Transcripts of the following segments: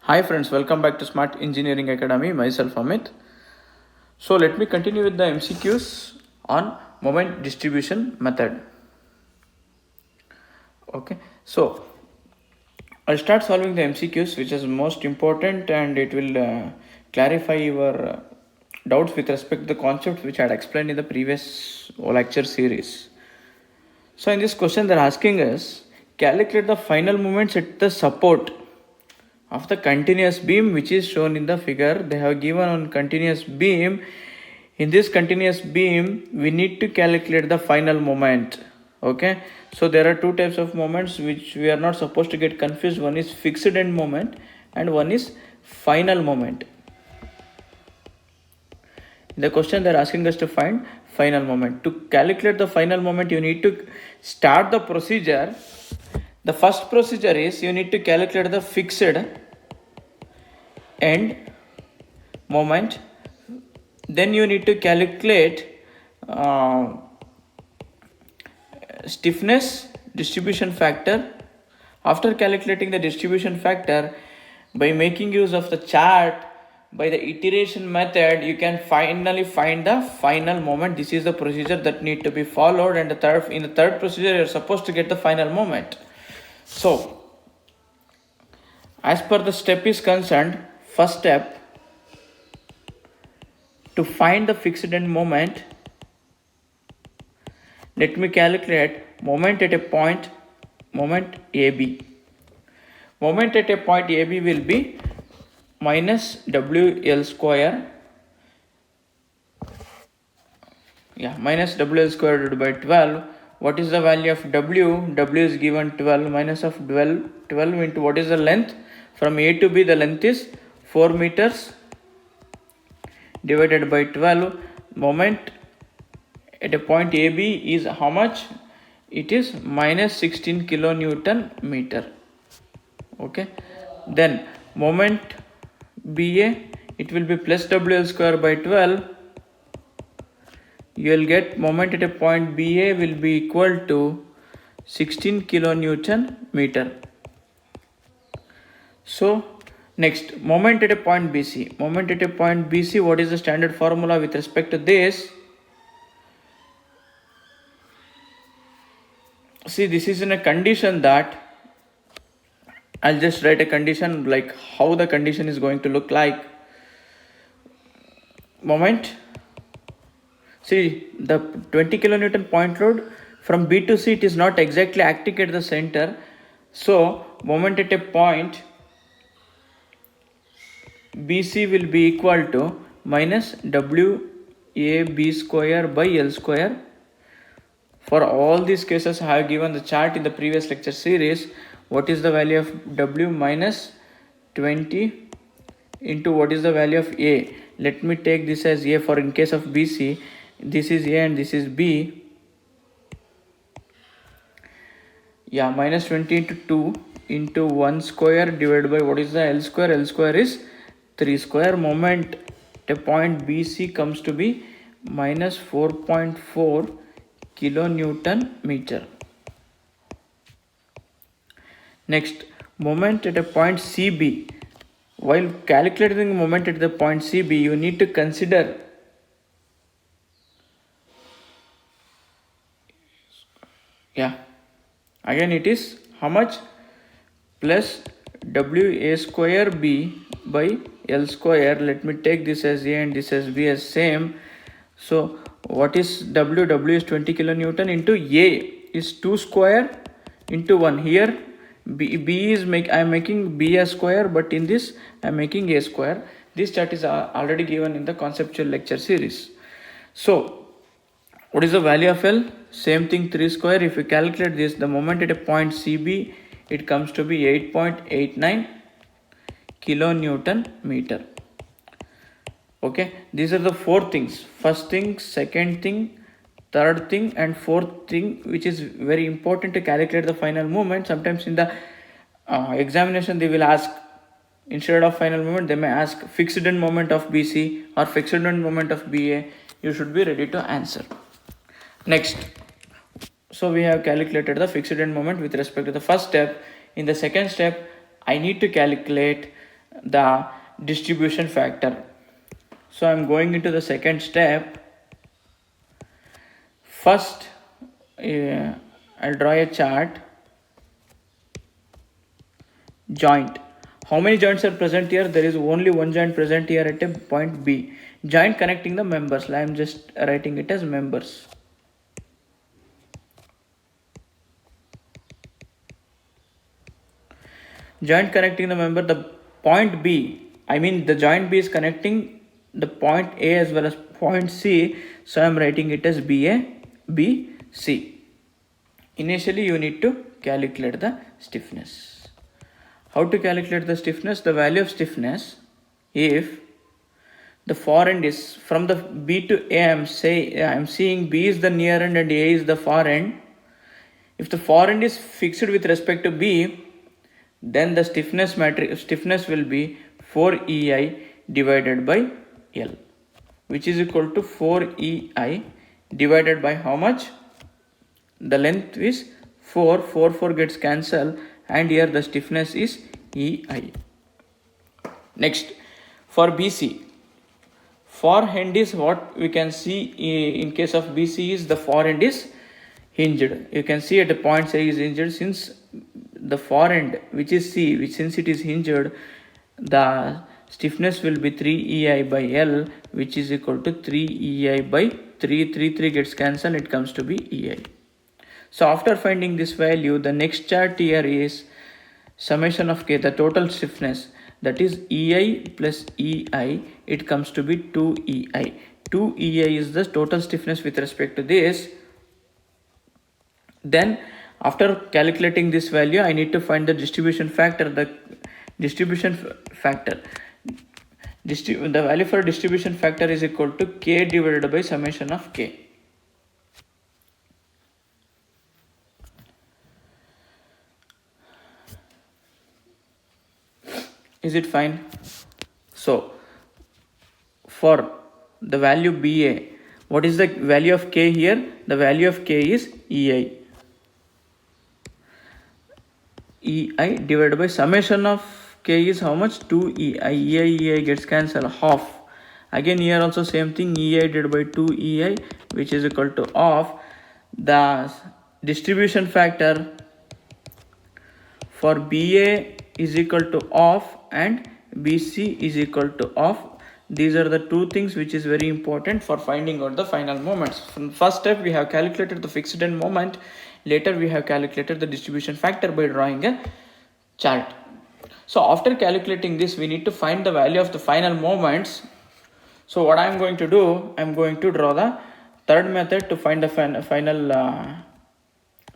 Hi friends, welcome back to Smart Engineering Academy. Myself Amit. So let me continue with the MCQs on moment distribution method. Okay, so I'll start solving the MCQs, which is most important, and it will clarify your doubts with respect to the concepts which I had explained in the previous lecture series. So in this question, they're asking us calculate the final moments at the support of the continuous beam, which is shown in the figure. They have given on continuous beam. In this continuous beam, we need to calculate the final moment. Okay, so there are two types of moments which we are not supposed to get confused. One is fixed end moment and one is final moment. In the question, they are asking us to find final moment. To calculate the final moment, you need to start the procedure. The first procedure is you need to calculate the fixed end moment. Then you need to calculate stiffness distribution factor. After calculating the distribution factor, by making use of the chart, by the iteration method, you can finally find the final moment. This is the procedure that need to be followed, and in the third procedure, you're supposed to get the final moment. So as per the step is concerned, first step, to find the fixed end moment, let me calculate moment at a point, moment AB. Moment at a point AB will be minus WL square. Minus WL square divided by 12. What is the value of W? W is given 12. Minus of 12 into what is the length? From A to B, the length is 4 meters divided by 12. Moment at a point AB is how much? It is minus 16 kilonewton meter. Okay, then moment BA, it will be plus WL square by 12. You will get moment at a point BA will be equal to 16 kilonewton meter. So next, moment at a point BC. Moment at a point BC, what is the standard formula with respect to this? See, this is in a condition that I'll just write a condition like how the condition is going to look like. Moment, see, the 20 kilonewton point load from B to C, it is not exactly acting at the center. So moment at a point BC will be equal to minus WAB square by L square. For all these cases, I have given the chart in the previous lecture series. What is the value of W? Minus 20 into what is the value of A? Let me take this as A. For in case of BC, this is A and this is B. Minus 20 into 2 into 1 square divided by what is the L square? L square is 3 square. Moment at a point BC comes to be minus 4.4 kilonewton meter. Next, moment at a point CB. While calculating the moment at the point CB, you need to consider again it is how much? Plus WA square B by L square. Let me take this as A and this as B as same. So what is W? W is 20 kilonewton into A is 2 square into 1. Here B is I am making B a square, but in this I am making A square. This chart is already given in the conceptual lecture series. So what is the value of L? Same thing, 3 square. If you calculate this, the moment at a point CB, it comes to be 8.89 kilonewton meter. Okay, these are the four things. First thing, second thing, third thing, and fourth thing, which is very important to calculate the final moment. Sometimes in the examination they will ask, instead of final moment, they may ask fixed end moment of BC or fixed end moment of BA. You should be ready to answer. Next, so we have calculated the fixed end moment with respect to the first step. In the second step, I need to calculate the distribution factor. So I'm going into the second step. First, I'll draw a chart. Joint. How many joints are present here? There is only one joint present here at a point B. Joint connecting the members. I am just writing it as members. Joint connecting the member, the point B, I mean the joint B is connecting the point A as well as point C. So I am writing it as BA, BC. Initially you need to calculate the stiffness. How to calculate the stiffness? The value of stiffness, if the far end is from the B to A, I am seeing B is the near end and A is the far end. If the far end is fixed with respect to B, then the stiffness will be 4EI divided by L, which is equal to 4EI divided by how much? The length is 4 gets cancelled, and here the stiffness is EI. Next, for BC, far end is what we can see in case of BC is the far end is hinged. You can see at the point C is hinged, since the far end, which is C, which since it is hinged, the stiffness will be 3EI by L, which is equal to 3EI by 3 gets cancelled, it comes to be EI. So after finding this value, the next chart here is summation of K, the total stiffness, that is EI plus EI, it comes to be 2EI. 2EI is the total stiffness with respect to this. Then after calculating this value, I need to find the distribution factor. The value for distribution factor is equal to K divided by summation of K. Is it fine? So for the value BA, what is the value of K here? The value of K is EI. EI divided by summation of K is how much? 2EI. EI gets cancelled, half. Again here also same thing, EI divided by 2EI, which is equal to half. The distribution factor for BA is equal to half and BC is equal to half. These are the two things which is very important for finding out the final moments. From first step, we have calculated the fixed end moment. Later we have calculated the distribution factor by drawing a chart. So after calculating this, we need to find the value of the final moments. So what I am going to do, I am going to draw the third method to find the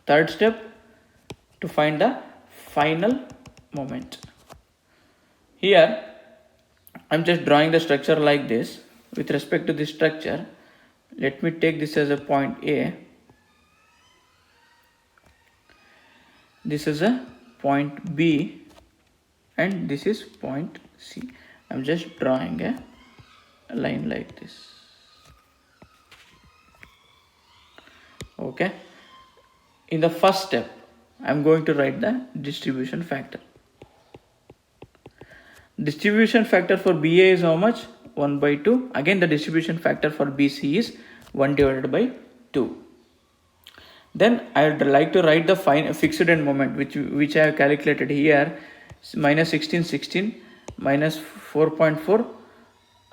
third step to find the final moment. Here I am just drawing the structure like this. With respect to this structure, let me take this as a point A. This is a point B and this is point C. I am just drawing a line like this. Okay. In the first step, I am going to write the distribution factor. Distribution factor for BA is how much? 1 by 2. Again the distribution factor for BC is 1 divided by 2. Then I would like to write the fixed end moment which I have calculated here. Minus 16 minus 4.4,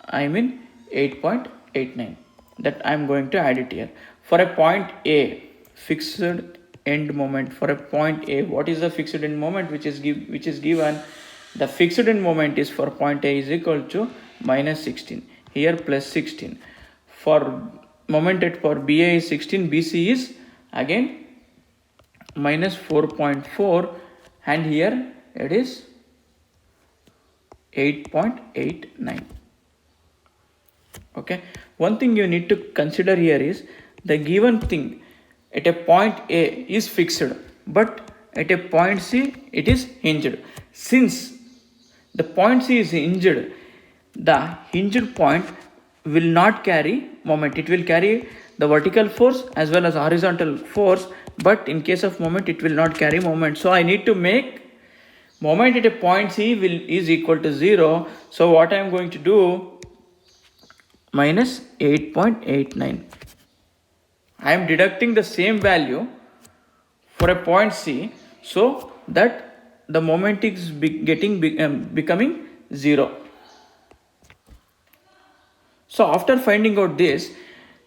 I mean 8.89. That I am going to add it here. For a point A, fixed end moment for a point A, what is the fixed end moment which is given? The fixed end moment is for point A is equal to minus 16. Here plus 16. For moment at for BA is 16, BC is again minus 4.4 and here it is 8.89. Okay. One thing you need to consider here is the given thing at a point A is fixed, but at a point C it is hinged. Since the point C is hinged, the hinged point will not carry moment. It will carry the vertical force as well as horizontal force, but in case of moment it will not carry moment. So I need to make Moment at a point C is equal to 0. So what I am going to do, minus 8.89. I am deducting the same value for a point C, so that the moment is becoming 0. So after finding out this,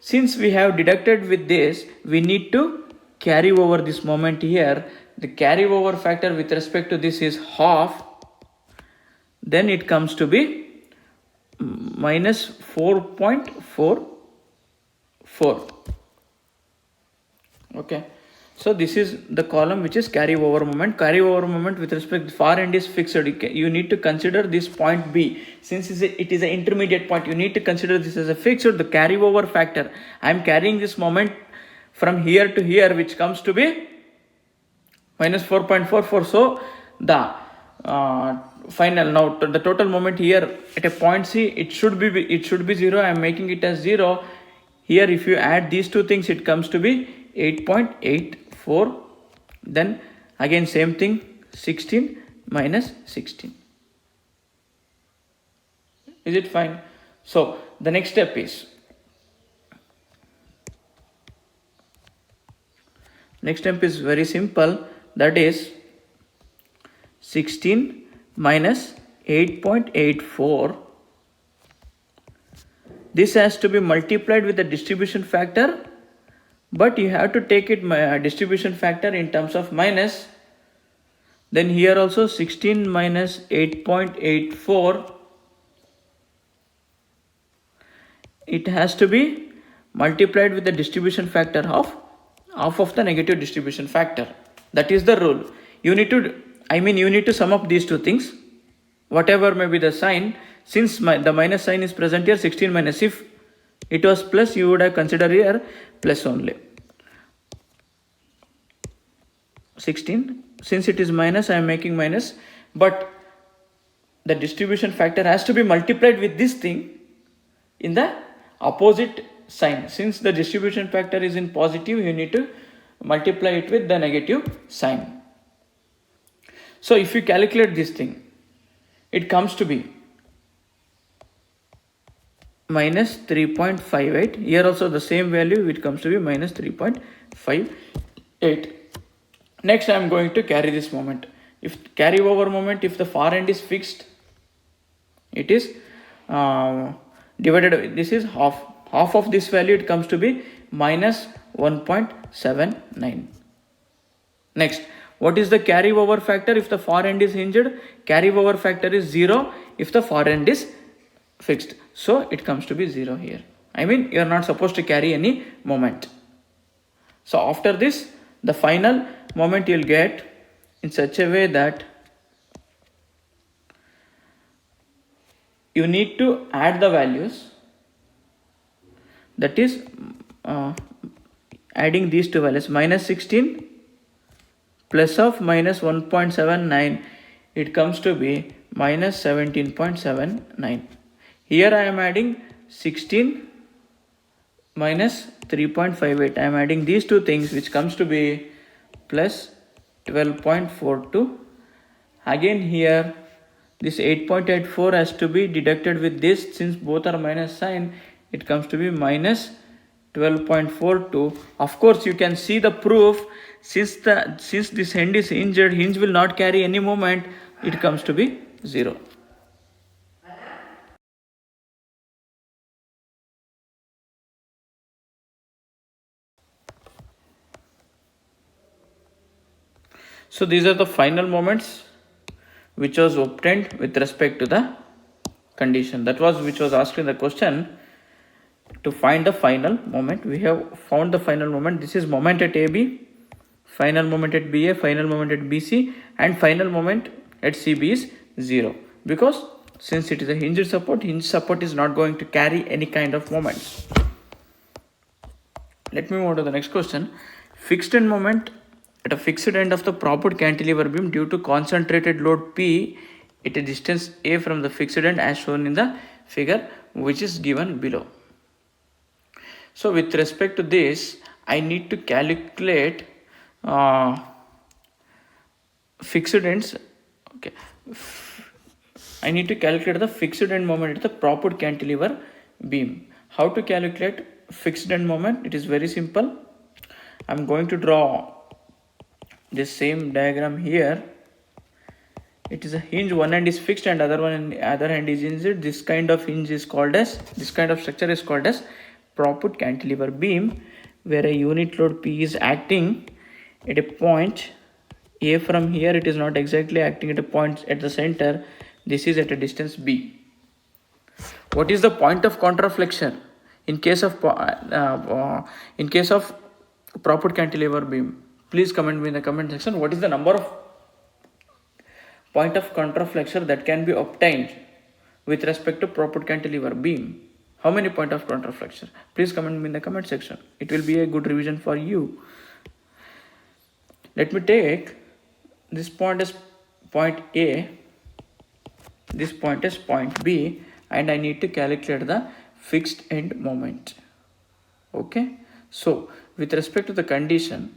since we have deducted with this, we need to carry over this moment here. The carry over factor with respect to this is half. Then it comes to be minus 4.44. Okay. So this is the column which is carry over moment. Carry over moment with respect to far end is fixed. You need to consider this point B. Since it is an intermediate point, you need to consider this as a fixed. The carry over factor, I am carrying this moment from here to here, which comes to be minus 4.44. So the final, now the total moment here at a point C, it should be 0. I am making it as 0. Here if you add these two things, it comes to be 8.84. Then again same thing, 16 minus 16. Is it fine? So the next step is, very simple. That is 16 minus 8.84. This has to be multiplied with the distribution factor, but you have to take it distribution factor in terms of minus. Then here also 16 minus 8.84, it has to be multiplied with the distribution factor of half of the negative distribution factor. That is the rule. You need to sum up these two things, whatever may be the sign. Since the minus sign is present here, 16 minus, if it was plus, you would have considered here plus only. 16, since it is minus, I am making minus, but the distribution factor has to be multiplied with this thing in the opposite sign. Since the distribution factor is in positive, you need to multiply it with the negative sign. So if you calculate this thing, it comes to be minus 3.58. Here also the same value, it comes to be minus 3.58. Next I am going to carry this moment. If carry over moment, if the far end is fixed, it is divided, this is half of this value, it comes to be minus 1.79. Next, what is the carry over factor if the far end is hinged? Carry over factor is 0 if the far end is fixed. So it comes to be 0 here. You are not supposed to carry any moment. So after this, the final moment you will get in such a way that you need to add the values. That is adding these two values, minus 16 plus of minus 1.79, it comes to be minus 17.79. Here I am adding 16 minus 3.58. I am adding these two things, which comes to be plus 12.42. Again here this 8.84 has to be deducted with this. Since both are minus sign, it comes to be minus 12.42. Of course you can see the proof. Since this end is hinged, hinge will not carry any moment, it comes to be 0. So these are the final moments which was obtained with respect to the condition. That was which was asked in the question. To find the final moment, we have found the final moment. This is moment at AB, final moment at BA, final moment at BC, and final moment at CB is 0. Because since it is a hinge support is not going to carry any kind of moments. Let me move to the next question. Fixed end moment at a fixed end of the propped cantilever beam due to concentrated load P at a distance A from the fixed end as shown in the figure, which is given below. So with respect to this, I need to calculate fixed ends Okay, I need to calculate the fixed end moment at the propped cantilever beam. How to calculate fixed end moment? It is very simple. I'm going to draw this same diagram here. It is a hinge, one end is fixed and other hand is hinged. This kind of hinge is called as, this kind of structure is called as propped cantilever beam, where a unit load P is acting at a point A. From here it is not exactly acting at a point at the center. This is at a distance B. What is the point of contraflexion in case of propped cantilever beam? Please comment me in the comment section. What is the number of point of contraflexure that can be obtained with respect to propped cantilever beam? How many point of contraflexure? Please comment me in the comment section. It will be a good revision for you. Let me take this point as point A, this point as point B, and I need to calculate the fixed end moment. Okay, so with respect to the condition,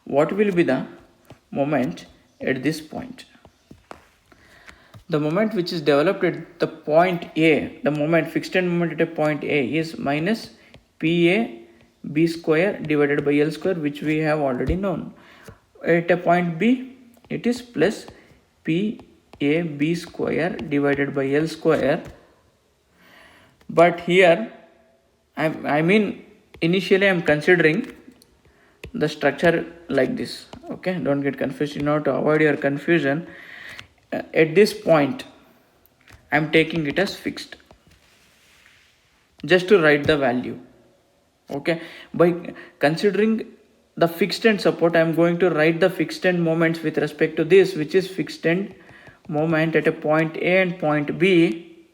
what will be the moment at this point? The moment which is developed at the point A, the moment, fixed end moment at a point A is minus PA B square divided by L square, which we have already known. At a point B, it is plus PA B square divided by L square. But here, initially I'm considering the structure like this. Okay, don't get confused. In order to avoid your confusion, at this point I'm taking it as fixed, just to write the value. Okay, by considering the fixed end support, I am going to write the fixed end moments with respect to this, which is fixed end moment at a point A and point B.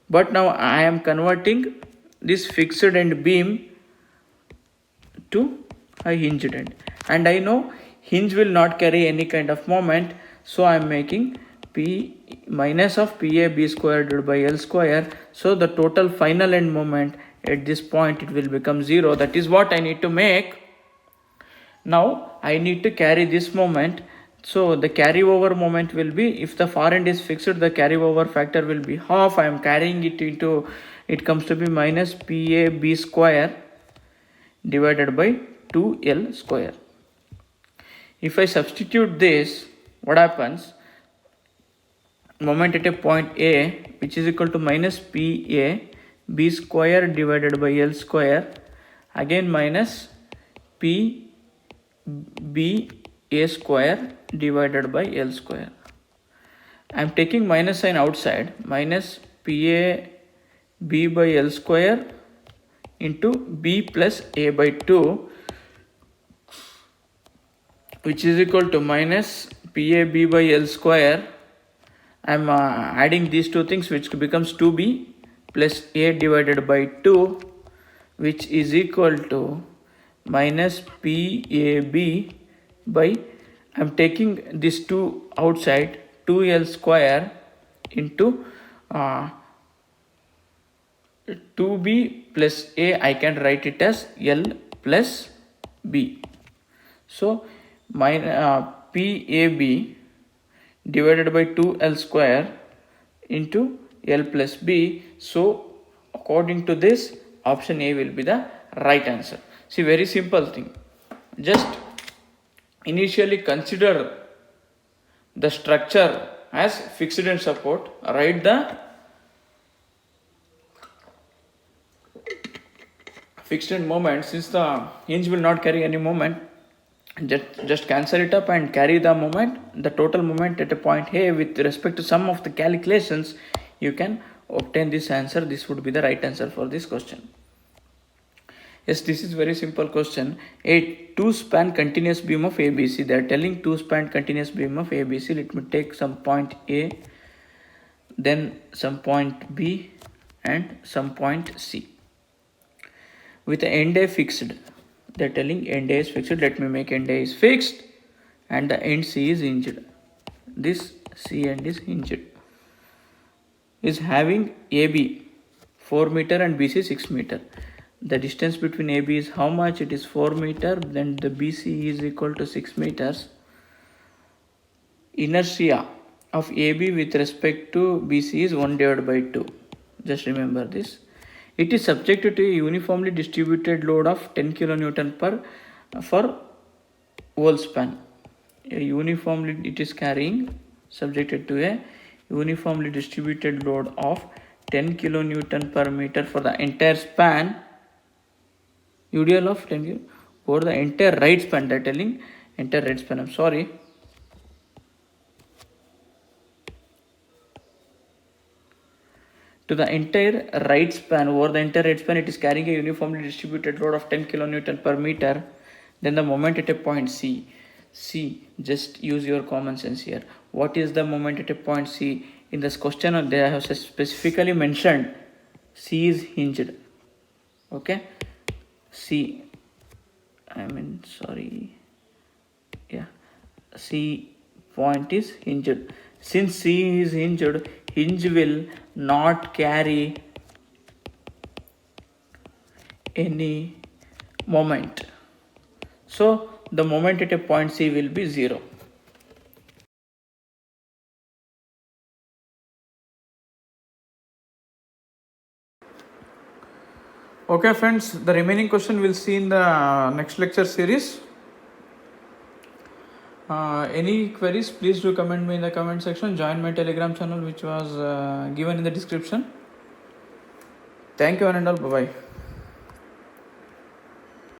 But now I am converting this fixed end beam to a hinged end, and I know hinge will not carry any kind of moment, so I am making P minus of PA B square divided by L square. So the total final end moment at this point, it will become 0. That is what I need to make. Now I need to carry this moment. So the carryover moment will be, if the far end is fixed, the carryover factor will be half. I am carrying it into, it comes to be minus PA B square divided by 2L square. If I substitute this, what happens? Moment at a point A, which is equal to minus PA B square divided by L square, again minus P B A square divided by L square. I am taking minus sign outside, minus PA B by L square into B plus A by 2, which is equal to minus PA B by L square. I am adding these two things, which becomes 2B plus A divided by 2, which is equal to minus PAB by, I am taking this 2 outside, 2L square into 2B plus A, I can write it as L plus B. So PAB divided by 2L square into L plus B. So according to this, option A will be the right answer. See, very simple thing. Just initially consider the structure as fixed end support. Write the fixed end moment. Since the hinge will not carry any moment, just cancel it up and carry the moment, the total moment at a point A with respect to some of the calculations. You can obtain this answer. This would be the right answer for this question. Yes, this is very simple question. A 2-span continuous beam of ABC. They are telling 2-span continuous beam of ABC. Let me take some point A, then some point B and some point C. With the end A fixed. They are telling end A is fixed. Let me make end A is fixed and the end C is hinged. This C end is hinged. Is having AB 4 meter and BC 6 meter. The distance between AB is how much? It is 4 meter. Then the BC is equal to 6 meters. inertia of AB with respect to BC is 1 divided by 2. Just remember this. It is subjected to a uniformly distributed load of 10 kilonewton per for whole span. It is carrying subjected to a uniformly distributed load of 10 kilonewton per meter for the entire span. UDL of 10 for the entire right span. They're telling entire right span. I'm sorry. To the entire right span, over the entire right span, it is carrying a uniformly distributed load of 10 kilonewton per meter. Then the moment at a point C. Just use your common sense here. What is the moment at a point C? In this question, they have specifically mentioned C is hinged. Okay, C point is hinged. Since C is hinged, hinge will not carry any moment. So the moment at a point C will be 0. Okay friends, the remaining question we'll see in the next lecture series. Any queries, please do comment me in the comment section. Join my Telegram channel which was given in the description. Thank you and all. Bye bye.